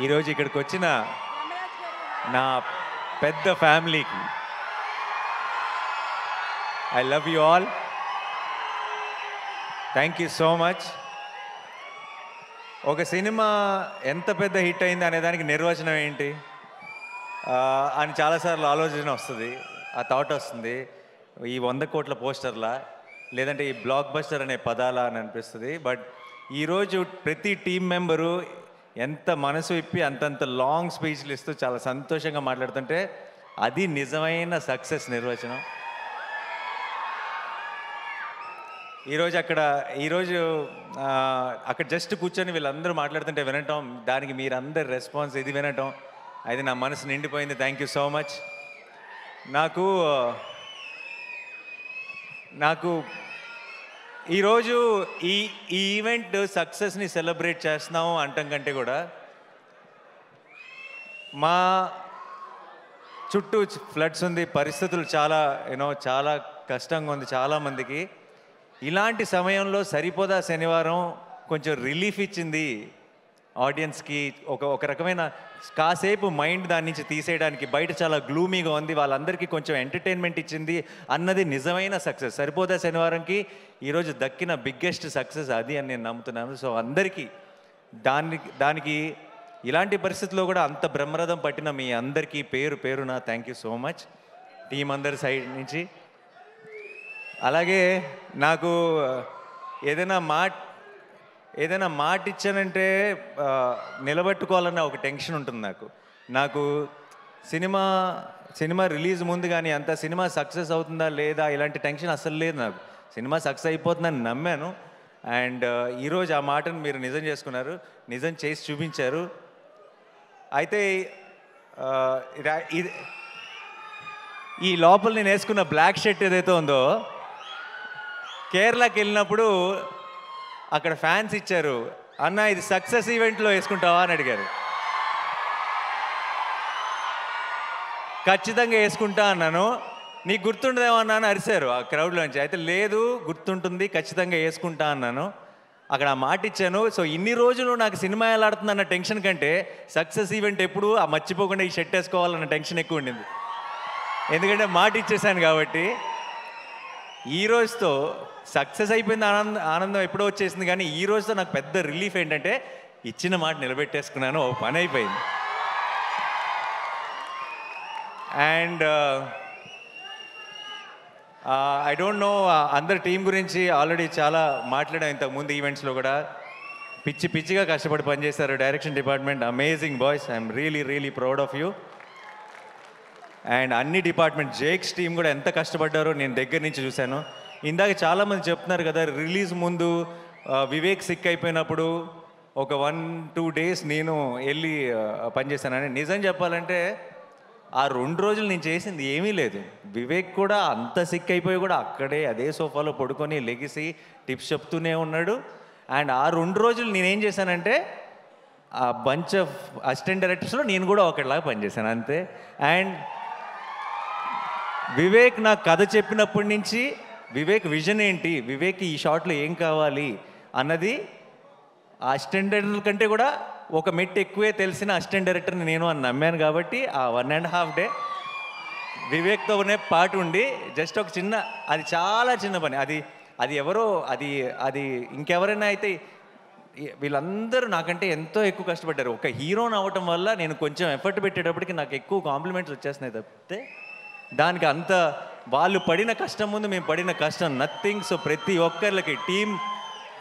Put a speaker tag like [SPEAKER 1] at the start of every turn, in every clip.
[SPEAKER 1] ఈరోజు ఇక్కడికి వచ్చిన నా పెద్ద ఫ్యామిలీకి I love you all. Thank you so much. ఒక సినిమా ఎంత పెద్ద హిట్ అయింది అనే దానికి నిర్వచనం ఏంటి అని చాలాసార్లు ఆలోచన వస్తుంది, ఆ థాట్ వస్తుంది. ఈ 100 కోట్ల పోస్టర్లా లేదంటే ఈ బ్లాక్ బస్టర్ అనే పదాలా అని అనిపిస్తుంది. బట్ ఈరోజు ప్రతి టీం మెంబరు ఎంత మనసు ఇప్పి అంతంత లాంగ్ స్పీచ్లు ఇస్తూ చాలా సంతోషంగా మాట్లాడుతుంటే అది నిజమైన సక్సెస్ నిర్వచనం. ఈరోజు అక్కడ జస్ట్ కూర్చొని వీళ్ళందరూ మాట్లాడుతుంటే వినటం, దానికి మీరందరు రెస్పాన్స్ ఇది వినటం, అది నా మనసు నిండిపోయింది. Thank you so much. నాకు ఈరోజు ఈ ఈవెంట్ సక్సెస్ని సెలబ్రేట్ చేస్తున్నాము అంటాం కంటే కూడా మా చుట్టూ ఫ్లడ్స్ ఉంది, పరిస్థితులు చాలా చాలా కష్టంగా ఉంది చాలామందికి. ఇలాంటి సమయంలో సరిపోదా శనివారం కొంచెం రిలీఫ్ ఇచ్చింది ఆడియన్స్కి. ఒక రకమైన కాసేపు మైండ్ దాని నుంచి తీసేయడానికి. బయట చాలా గ్లూమీగా ఉంది, వాళ్ళందరికీ కొంచెం ఎంటర్టైన్మెంట్ ఇచ్చింది అన్నది నిజమైన సక్సెస్. సరిపోదా శనివారంకి ఈరోజు దక్కిన బిగ్గెస్ట్ సక్సెస్ అది అని నేను నమ్ముతున్నాను. సో అందరికీ దానికి ఇలాంటి పరిస్థితుల్లో కూడా అంత బ్రహ్మరథం పట్టిన మీ అందరికీ పేరున thank you so much team అందరి సైడ్ నుంచి. అలాగే నాకు ఏదైనా మాట ఇచ్చానంటే నిలబెట్టుకోవాలన్న ఒక టెన్షన్ ఉంటుంది నాకు సినిమా రిలీజ్ ముందు కానీ అంత సినిమా సక్సెస్ అవుతుందా లేదా ఇలాంటి టెన్షన్ అసలు లేదు నాకు. సినిమా సక్సెస్ అయిపోతుందని నమ్మాను. అండ్ ఈరోజు ఆ మాటను మీరు నిజం చేసుకున్నారు, నిజం చేసి చూపించారు. అయితే ఈ లోపల నేను వేసుకున్న బ్లాక్ షర్ట్ ఏదైతే ఉందో కేరళకి వెళ్ళినప్పుడు అక్కడ ఫ్యాన్స్ ఇచ్చారు, అన్న ఇది సక్సెస్ ఈవెంట్లో వేసుకుంటావా అని అడిగారు. ఖచ్చితంగా వేసుకుంటా అన్నాను. నీకు గుర్తుండదేమో అన్నాను, అరిశారు ఆ క్రౌడ్లోంచి. అయితే లేదు గుర్తుంటుంది, ఖచ్చితంగా వేసుకుంటా అన్నాను. అక్కడ ఆ మాట ఇచ్చాను. సో ఇన్ని రోజులు నాకు సినిమా ఎలా ఆడుతుంది అన్న టెన్షన్ కంటే సక్సెస్ ఈవెంట్ ఎప్పుడు ఆ మర్చిపోకుండా ఈ షర్ట్ వేసుకోవాలన్న టెన్షన్ ఎక్కువ ఉండింది. ఎందుకంటే మాట ఇచ్చేసాను కాబట్టి. ఈ రోజుతో సక్సెస్ అయిపోయింది, ఆనందం ఎప్పుడో వచ్చేసింది. కానీ ఈ రోజుతో నాకు పెద్ద రిలీఫ్ ఏంటంటే ఇచ్చిన మాట నిలబెట్టేసుకున్నాను, ఓ పని అయిపోయింది. అండ్ ఐ డోంట్ నో, అందరి టీం గురించి ఆల్రెడీ చాలా మాట్లాడాం ఇంతకుముందు ఈవెంట్స్లో కూడా. పిచ్చిగా కష్టపడి పనిచేశారు direction department. Amazing boys, I'm really proud of you. And అన్ని డిపార్ట్మెంట్, జేక్స్ టీం కూడా ఎంత కష్టపడ్డారో నేను దగ్గర నుంచి చూశాను. ఇందాక చాలామంది చెప్తున్నారు కదా, రిలీజ్ ముందు వివేక్ సిక్ అయిపోయినప్పుడు ఒక 1-2 డేస్ నేను వెళ్ళి పనిచేశానని. నిజం చెప్పాలంటే ఆ 2 రోజులు నేను చేసింది ఏమీ లేదు. వివేక్ కూడా అంత సిక్ అయిపోయి కూడా అక్కడే అదే సోఫాలో పడుకొని లెగిసి టిప్స్ చెప్తూనే ఉన్నాడు. అండ్ ఆ 2 రోజులు నేనేం చేశానంటే ఆ బంచ్ ఆఫ్ అసిస్టెంట్ డైరెక్టర్స్లో నేను కూడా ఒకటిలాగా పనిచేశాను అంతే. అండ్ వివేక్ నాకు కథ చెప్పినప్పటి నుంచి వివేక్ విజన్ ఏంటి, వివేక్ ఈ షాట్లో ఏం కావాలి అన్నది ఆ అసిస్టెంట్ డైరెక్టర్ కంటే కూడా ఒక మెట్టు ఎక్కువే తెలిసిన అసిస్టెంట్ డైరెక్టర్ని నేను అని నమ్మాను. కాబట్టి ఆ 1.5 డే వివేక్తోనే పాటు ఉండి జస్ట్ ఒక చిన్న, అది చాలా చిన్న పని, అది ఎవరో అది ఇంకెవరైనా అయితే వీళ్ళందరూ నాకంటే ఎంతో ఎక్కువ కష్టపడ్డారు. ఒక హీరోని అవ్వటం వల్ల నేను కొంచెం ఎఫర్ట్ పెట్టేటప్పటికి నాకు ఎక్కువ కాంప్లిమెంట్స్ వచ్చేస్తున్నాయి తప్పితే దానికి అంత వాళ్ళు పడిన కష్టం ముందు మేము పడిన కష్టం నథింగ్. సో ప్రతి ఒక్కరికి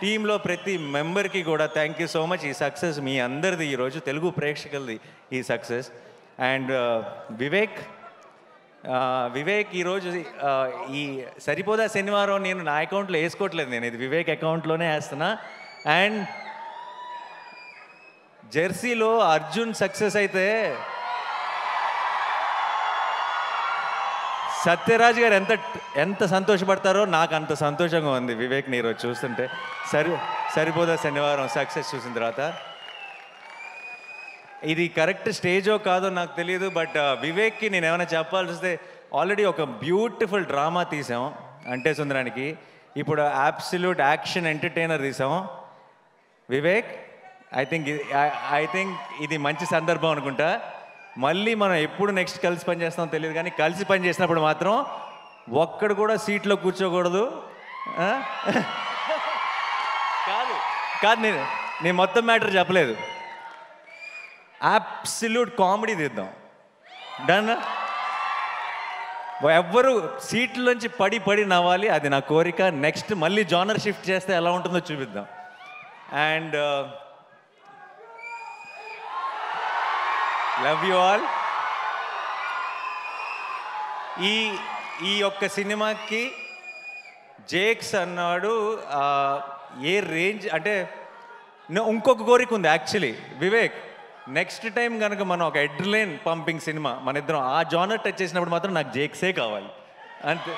[SPEAKER 1] టీంలో ప్రతి మెంబర్కి కూడా థ్యాంక్ యూ సో మచ్. ఈ సక్సెస్ మీ అందరిది, ఈరోజు తెలుగు ప్రేక్షకులది ఈ సక్సెస్. అండ్ వివేక్ ఈరోజు ఈ సరిపోదా శనివారం నేను నా అకౌంట్లో వేసుకోవట్లేదు, నేను ఇది వివేక్ అకౌంట్లోనే వేస్తున్నా. అండ్ జెర్సీలో అర్జున్ సక్సెస్ అయితే సత్యరాజ్ గారు ఎంత సంతోషపడతారో నాకు అంత సంతోషంగా ఉంది వివేక్ని ఈరోజు చూస్తుంటే. సరిపోదా శనివారం సక్సెస్ చూసిన తర్వాత. ఇది కరెక్ట్ స్టేజో కాదో నాకు తెలియదు, బట్ వివేక్కి నేను ఏమైనా చెప్పాల్సి వస్తే ఆల్రెడీ ఒక బ్యూటిఫుల్ డ్రామా తీసాం అంటే సుందరానికి. ఇప్పుడు అబ్సల్యూట్ యాక్షన్ ఎంటర్టైనర్ తీసాం. వివేక్ ఐ థింక్ ఇది మంచి సందర్భం అనుకుంటా. మళ్ళీ మనం ఎప్పుడు నెక్స్ట్ కలిసి పని చేస్తామో తెలియదు, కానీ కలిసి పని చేసినప్పుడు మాత్రం ఒక్కడు కూడా సీట్లో కూర్చోకూడదు. కాదు కాదు నేను మొత్తం మ్యాటర్ చెప్పలేదు. అబ్సల్యూట్ కామెడీ తీద్దాం. డన్. ఎవ్వరు సీట్లోంచి పడి నవ్వాలి, అది నా కోరిక. నెక్స్ట్ మళ్ళీ జానర్ షిఫ్ట్ చేస్తే ఎలా ఉంటుందో చూపిద్దాం. And love you all. ఈ ఒక్క సినిమాకి జేక్స్ అన్నాడు ఏ రేంజ్ అంటే, ఇంకొక కోరిక ఉంది యాక్చువల్లీ. వివేక్, నెక్స్ట్ టైం కనుక మనం ఒక ఎడ్రిలైన్ పంపింగ్ సినిమా మన ఇద్దరం ఆ జానర్ టచ్ చేసినప్పుడు మాత్రం నాకు జేక్సే కావాలి అంతే,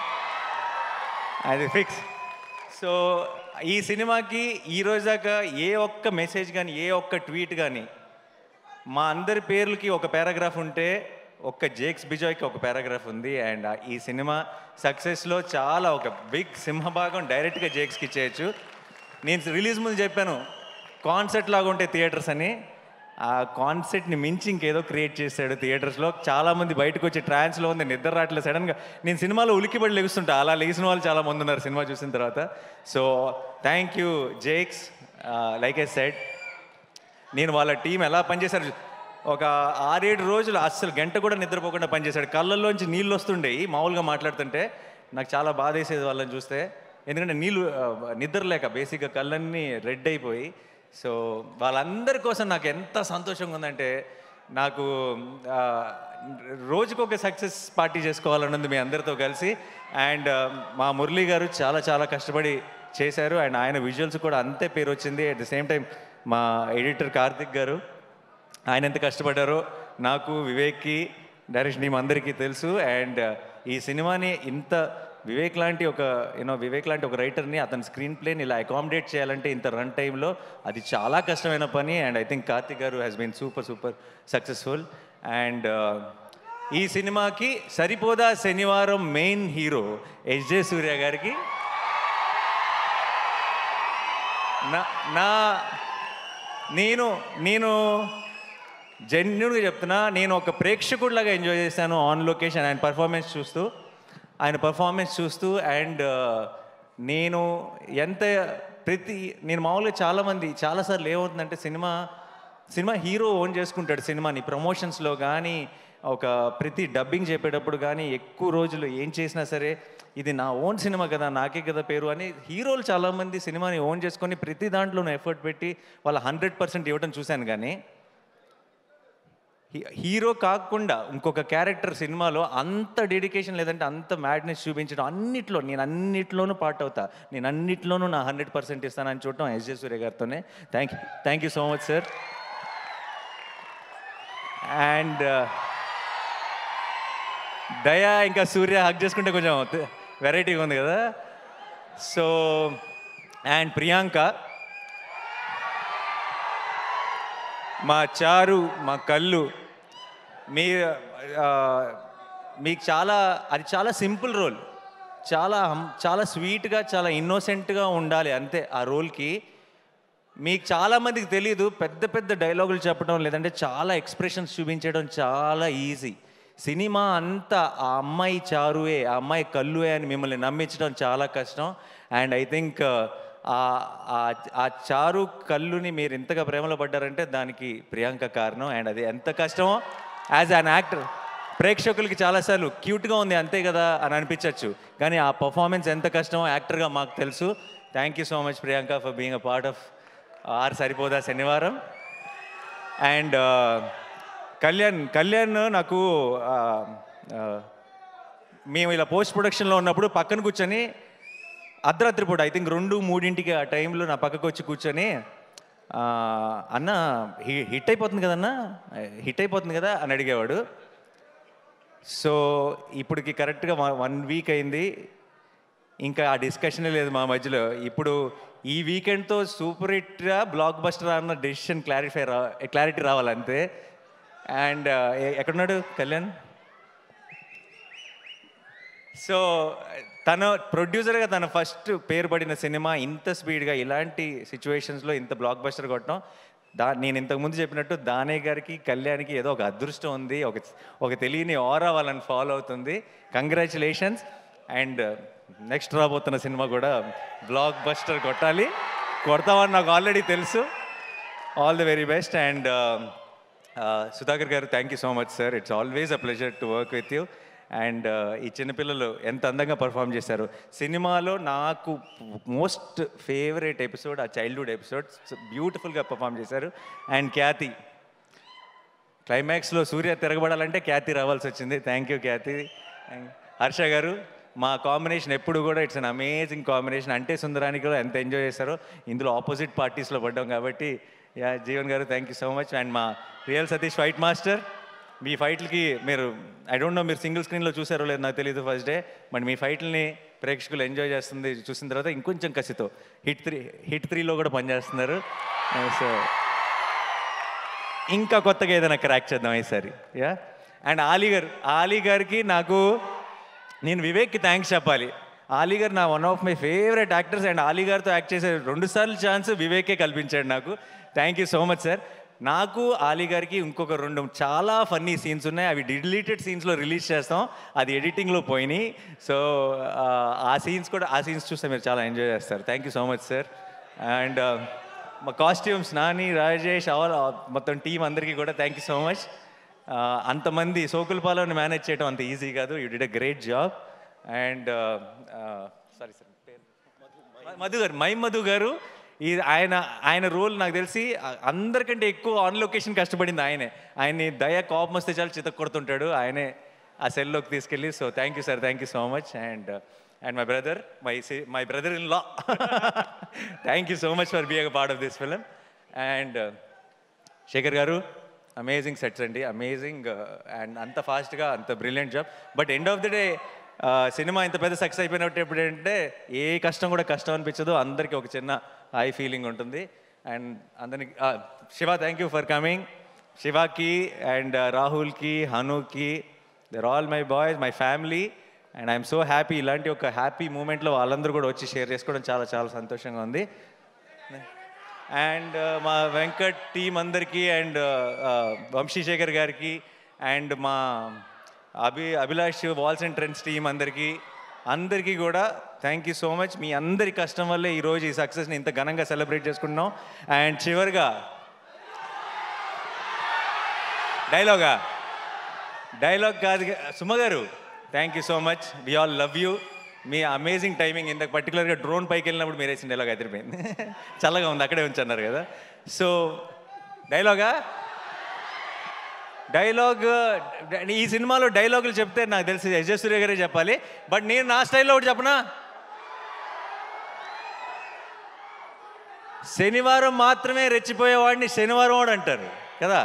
[SPEAKER 1] అది ఫిక్స్. సో ఈ సినిమాకి ఈరోజు దాకా ఏ ఒక్క మెసేజ్ కానీ ఏ ఒక్క ట్వీట్ కానీ, మా అందరి పేర్లకి ఒక పారాగ్రాఫ్ ఉంటే ఒక్క జేక్స్ బిజాయ్కి ఒక పారాగ్రాఫ్ ఉంది. అండ్ ఈ సినిమా సక్సెస్లో చాలా ఒక బిగ్ సింహభాగం డైరెక్ట్గా జేక్స్కి ఇచ్చేయచ్చు. నేను రిలీజ్ ముందు చెప్పాను కాన్సెప్ట్ లాగా ఉంటే థియేటర్స్ అని. ఆ కాన్సెప్ట్ని మించి ఇంకేదో క్రియేట్ చేశాడు థియేటర్స్లో. చాలామంది బయటకు వచ్చి ట్రాన్స్లో ఉంది, నిద్ర రావట్లేదు. సడన్గా నేను సినిమాలో ఉలికిపడి లెగుస్తుంటా, అలా లెగిసిన వాళ్ళు చాలామంది ఉన్నారు సినిమా చూసిన తర్వాత. So thank you Jakes. Like I said, నేను వాళ్ళ టీం ఎలా పనిచేశారు, ఒక 6-7 రోజులు అస్సలు గంట కూడా నిద్రపోకుండా పనిచేశాడు. కళ్ళల్లోంచి నీళ్ళు వస్తుండేవి మామూలుగా మాట్లాడుతుంటే. నాకు చాలా బాధ వేసేది వాళ్ళని చూస్తే, ఎందుకంటే నిద్ర లేక బేసిక్గా కళ్ళన్నీ రెడ్ అయిపోయి. సో వాళ్ళందరి కోసం నాకు ఎంత సంతోషంగా ఉందంటే, నాకు రోజుకొక సక్సెస్ పార్టీ చేసుకోవాలన్నది మీ అందరితో కలిసి. అండ్ మా మురళీ గారు చాలా చాలా కష్టపడి చేశారు, అండ్ ఆయన విజువల్స్ కూడా అంతే పేరు వచ్చింది. అట్ ద సేమ్ టైం మా ఎడిటర్ కార్తిక్ గారు, ఆయన ఎంత కష్టపడ్డారో నాకు, వివేక్కి, డైరెక్షన్ టీం అందరికీ తెలుసు. అండ్ ఈ సినిమాని ఇంత వివేక్ లాంటి ఒక రైటర్ని అతని స్క్రీన్ ప్లేని ఇలా అకామిడేట్ చేయాలంటే ఇంత రన్ టైంలో అది చాలా కష్టమైన పని. And I think Karthik garu has been super successful. And ఈ సినిమాకి సరిపోదా శనివారం మెయిన్ హీరో ఎస్జే సూర్య గారికి నేను జెన్యున్గా చెప్తున్నా, నేను ఒక ప్రేక్షకుడిలాగా ఎంజాయ్ చేశాను ఆన్ లొకేషన్ ఆయన పర్ఫార్మెన్స్ చూస్తూ. అండ్ నేను మామూలుగా చాలాసార్లు ఏమవుతుందంటే, సినిమా హీరో ఓన్ చేసుకుంటాడు సినిమాని. ప్రమోషన్స్లో కానీ ప్రతి డబ్బింగ్ చెప్పేటప్పుడు కానీ ఎక్కువ రోజులు ఏం చేసినా సరే ఇది నా ఓన్ సినిమా కదా, నాకే కదా పేరు అని హీరోలు చాలామంది సినిమాని ఓన్ చేసుకొని ప్రతి దాంట్లోనూ ఎఫర్ట్ పెట్టి వాళ్ళ 100% ఇవ్వడం చూశాను. కానీ హీరో కాకుండా ఇంకొక క్యారెక్టర్ సినిమాలో అంత డెడికేషన్ లేదంటే అంత మ్యాడ్నెస్ చూపించడం, నేను అన్నిట్లోనూ పార్ట్ అవుతా, నేను అన్నిట్లోనూ నా 100% ఇస్తానని చూడటం ఎస్జే సూర్య గారితోనే. Thank you so much sir. And Daya ఇంకా సూర్య హక్ చేసుకుంటే కొంచెం వెరైటీగా ఉంది కదా. సో అండ్ ప్రియాంక, మా చారు, మా కళ్ళు, మీకు అది చాలా సింపుల్ రోల్, చాలా స్వీట్గా చాలా ఇన్నోసెంట్గా ఉండాలి అంతే ఆ రోల్కి. మీకు చాలామందికి తెలీదు, పెద్ద డైలాగులు చెప్పడం లేదంటే చాలా ఎక్స్ప్రెషన్స్ చూపించడం చాలా ఈజీ. సినిమా అంతా ఆ అమ్మాయి చారువే, ఆ అమ్మాయి కళ్ళువే అని మిమ్మల్ని నమ్మించడం చాలా కష్టం. అండ్ ఐ థింక్ ఆ చారు కళ్ళుని మీరు ఎంతగా ప్రేమలో పడ్డారంటే దానికి ప్రియాంక కారణం. అండ్ అది ఎంత కష్టమో యాజ్ అన్ యాక్టర్ ప్రేక్షకులకి చాలాసార్లు క్యూట్గా ఉంది అంతే కదా అని అనిపించవచ్చు, కానీ ఆ పర్ఫార్మెన్స్ ఎంత కష్టమో యాక్టర్గా మాకు తెలుసు. Thank you so much Priyanka for being a part of our Saripodhaa Sanivaaram. And Kalyan నాకు మేము ఇలా పోస్ట్ ప్రొడక్షన్లో ఉన్నప్పుడు పక్కన కూర్చొని అర్ధరాత్రి పూట ఐ థింక్ 2-3 ఆ టైంలో నా పక్కకు వచ్చి కూర్చొని, అన్న హిట్ అయిపోతుంది కదా అని అడిగేవాడు. సో ఇప్పటికి కరెక్ట్గా 1 వీక్ అయింది, ఇంకా ఆ డిస్కషనే లేదు మా మధ్యలో. ఇప్పుడు ఈ వీకెండ్తో సూపర్ హిట్గా బ్లాక్ బస్టర్ అన్న డెసిషన్ క్లారిటీ రావాలంతే. అండ్ ఎక్కడున్నాడు కళ్యాణ్? సో తన ప్రొడ్యూసర్గా తన ఫస్ట్ పేరు పడిన సినిమా ఇంత స్పీడ్గా ఇలాంటి సిచ్యువేషన్స్లో ఇంత బ్లాక్ బస్టర్ కొట్టడం నేను ఇంతకుముందు చెప్పినట్టు దానే గారికి కళ్యాణ్కి ఏదో ఒక అదృష్టం ఉంది, ఒక తెలియని ఆరా వాళ్ళని ఫాలో అవుతుంది. కంగ్రాచులేషన్స్. అండ్ నెక్స్ట్ రాబోతున్న సినిమా కూడా బ్లాక్ బస్టర్ కొడతామని నాకు ఆల్రెడీ తెలుసు. All the very best. And Sudhakar గారు, thank you so much sir. It's always a pleasure to work with you. And ఈ చిన్నపిల్లలు ఎంత అందంగా పర్ఫామ్ చేశారు. సినిమాలో నాకు మోస్ట్ ఫేవరెట్ ఎపిసోడ్ ఆ చైల్డ్హుడ్ ఎపిసోడ్, బ్యూటిఫుల్గా పర్ఫామ్ చేశారు. అండ్ ఖ్యాతి, క్లైమాక్స్లో సూర్య తిరగబడాలంటే ఖ్యాతి రావాల్సి వచ్చింది. థ్యాంక్ యూ ఖ్యాతి. హర్ష గారు, మా కాంబినేషన్ ఎప్పుడు కూడా ఇట్స్ అన్ అమేజింగ్ కాంబినేషన్. అంటే సుందరానికి కూడా ఎంత ఎంజాయ్ చేశారో, ఇందులో ఆపోజిట్ పార్టీస్లో పడ్డాం కాబట్టి. యా జీవన్ గారు, thank you so much. And మా రియల్ సతీష్ ఫైట్ మాస్టర్, మీ ఫైట్లకి మీరు ఐ డోంట్ నో మీరు సింగిల్ స్క్రీన్లో చూసారో లేదు నాకు తెలియదు ఫస్ట్ డే, బట్ మీ ఫైట్లని ప్రేక్షకులు ఎంజాయ్ చేస్తుంది చూసిన తర్వాత ఇంకొంచెం కసితో హిట్ 3లో కూడా పనిచేస్తున్నారు. సో ఇంకా కొత్తగా ఏదైనా క్రాక్ చేద్దాం ఈసారి. యా. అండ్ ఆలీ గారికి నేను వివేక్కి థ్యాంక్స్ చెప్పాలి. ఆలీ గారు నా one of my favourite actors. And Ali గారితో యాక్ట్ చేసే 2 సార్లు ఛాన్స్ వివేకే కల్పించాడు నాకు. Thank you so much sir. నాకు ఆలీ గారికి ఇంకొక 2 చాలా ఫన్నీ సీన్స్ ఉన్నాయి. అవి డిలీటెడ్ సీన్స్లో రిలీజ్ చేస్తాం, అది ఎడిటింగ్లో పోయినాయి. సో ఆ సీన్స్ చూస్తే మీరు చాలా ఎంజాయ్ చేస్తారు. Thank you so much sir. And మా కాస్ట్యూమ్స్ నాని, రాజేష్, మొత్తం టీం అందరికీ కూడా థ్యాంక్ యూ సో మచ్. అంతమంది సోకులపాలని మేనేజ్ చేయడం అంత ఈజీ కాదు. You did a great job. And sorry sir, Madhu గారు ఆయన రోల్ నాకు తెలిసి అందరికంటే ఎక్కువ ఆన్ లొకేషన్ కష్టపడింది ఆయన్ని దయ కోపం వస్తే చాలా చితక్ కొడుతుంటాడు, ఆయనే ఆ సెల్లోకి తీసుకెళ్ళి. So thank you sir, thank you so much. And my brother in law, thank you so much for being a part of this film. And Shekhar garu, amazing sets అండి, అమేజింగ్. అండ్ అంత ఫాస్ట్గా అంత brilliant job. But end of the day సినిమా ఇంత పెద్ద success అయిపోయినట్టు ఎప్పుడంటే ఏ కష్టం కూడా కష్టం అనిపించదు, అందరికీ ఒక చిన్న హై ఫీలింగ్ ఉంటుంది. అండ్ అందరికి Shiva, thank you for coming. శివాకి అండ్ రాహుల్కి, హనుకి, there all my boys, my family. And I'm so happy. ఇలాంటి ఒక హ్యాపీ మూమెంట్లో వాళ్ళందరూ కూడా వచ్చి షేర్ చేసుకోవడం చాలా చాలా సంతోషంగా ఉంది. అండ్ మా వెంకట్ టీం అందరికీ, అండ్ వంశీశేఖర్ గారికి, అండ్ మా Abhilash walls and trends team అందరికీ కూడా థ్యాంక్ యూ సో మచ్. మీ అందరి కష్టం వల్లే ఈరోజు ఈ సక్సెస్ని ఇంత ఘనంగా సెలబ్రేట్ చేసుకుంటున్నాం. అండ్ చివరిగా డైలాగ్ కాదు, Suma garu thank you so much. We all love you. మీ అమేజింగ్ టైమింగ్. ఇంత పర్టికులర్గా డ్రోన్ పైకి వెళ్ళినప్పుడు మీరు వేసిన డైలాగ్ అదిరిపోయింది. చల్లగా ఉంది, అక్కడే ఉంచన్నారు కదా. సో డైలాగ్ ఈ సినిమాలో డైలాగులు చెప్తే నాకు తెలిసి ఎస్ జే సూర్య గారే చెప్పాలి. బట్ నేను నా స్టైల్లో ఒకటి చెప్పనా, శనివారం మాత్రమే రెచ్చిపోయేవాడిని శనివారం వాడు అంటారు కదా.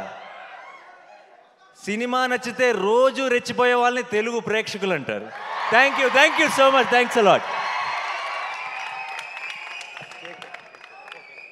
[SPEAKER 1] సినిమా నచ్చితే రోజు రెచ్చిపోయే వాళ్ళని తెలుగు ప్రేక్షకులు అంటారు. Thank you so much. Thanks a lot.